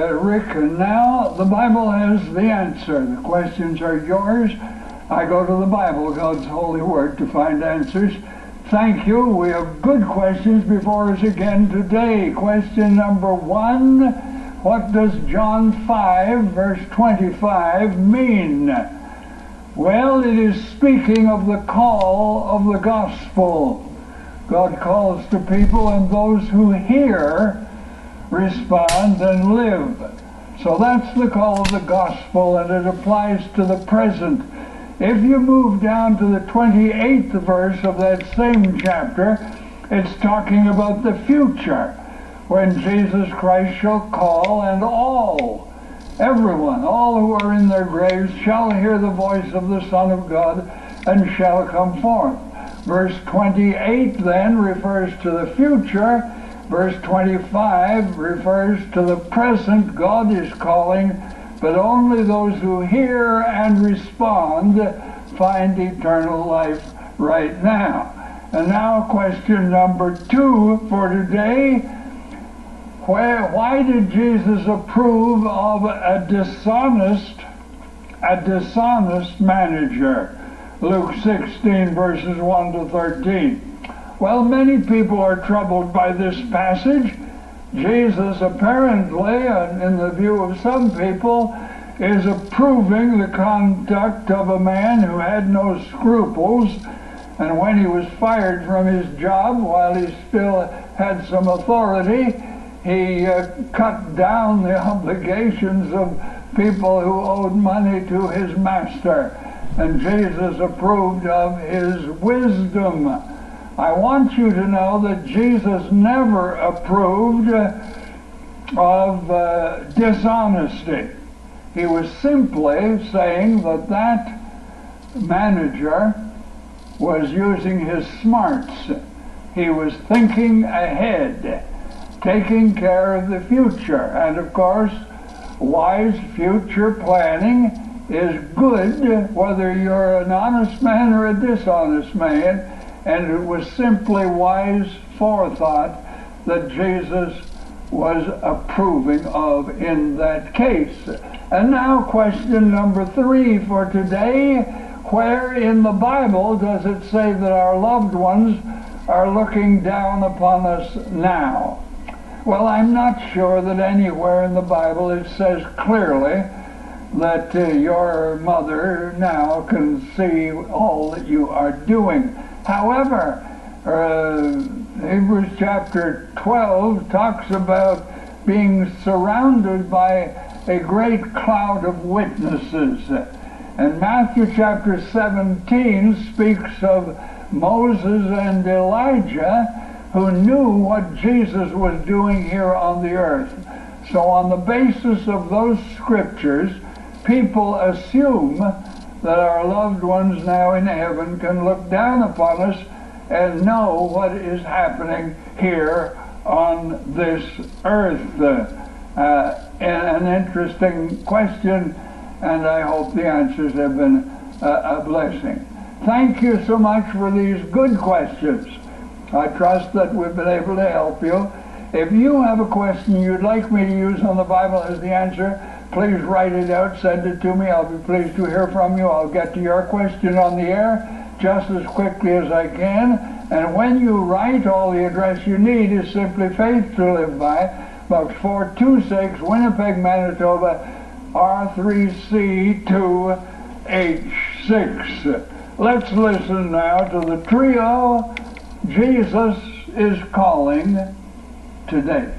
Rick, and now the Bible has the answer. The questions are yours. I go to the Bible, God's holy word, to find answers. Thank you. We have good questions before us again today. Question number 1, what does John 5, verse 25 mean? Well, it is speaking of the call of the gospel. God calls to people, and those who hear respond and live. So that's the call of the gospel, and it applies to the present. If you move down to the 28th verse of that same chapter, it's talking about the future, when Jesus Christ shall call, and everyone, all who are in their graves shall hear the voice of the Son of God and shall come forth. Verse 28 then refers to the future. Verse 25 refers to the present. God is calling, but only those who hear and respond find eternal life right now. And now question number 2 for today. Why did Jesus approve of a dishonest manager? Luke 16 verses 1 to 13. Well, many people are troubled by this passage. Jesus apparently, in the view of some people, is approving the conduct of a man who had no scruples, and when he was fired from his job while he still had some authority, he cut down the obligations of people who owed money to his master, and Jesus approved of his wisdom. I want you to know that Jesus never approved of dishonesty. He was simply saying that that manager was using his smarts. He was thinking ahead, taking care of the future. And of course, wise future planning is good whether you're an honest man or a dishonest man. And it was simply wise forethought that Jesus was approving of in that case. And now question number 3 for today. Where in the Bible does it say that our loved ones are looking down upon us now? Well, I'm not sure that anywhere in the Bible it says clearly that your mother now can see all that you are doing. However, Hebrews chapter 12 talks about being surrounded by a great cloud of witnesses. And Matthew chapter 17 speaks of Moses and Elijah, who knew what Jesus was doing here on the earth. So on the basis of those scriptures, people assume that our loved ones now in heaven can look down upon us and know what is happening here on this earth. An interesting question, and I hope the answers have been a blessing. Thank you so much for these good questions. I trust that we've been able to help you. If you have a question you'd like me to use on the Bible as the answer, please write it out, send it to me. I'll be pleased to hear from you. I'll get to your question on the air just as quickly as I can. And when you write, all the address you need is simply Faith to Live By, Box 426, Winnipeg, Manitoba, R3C2H6. Let's listen now to the trio, Jesus is Calling, today.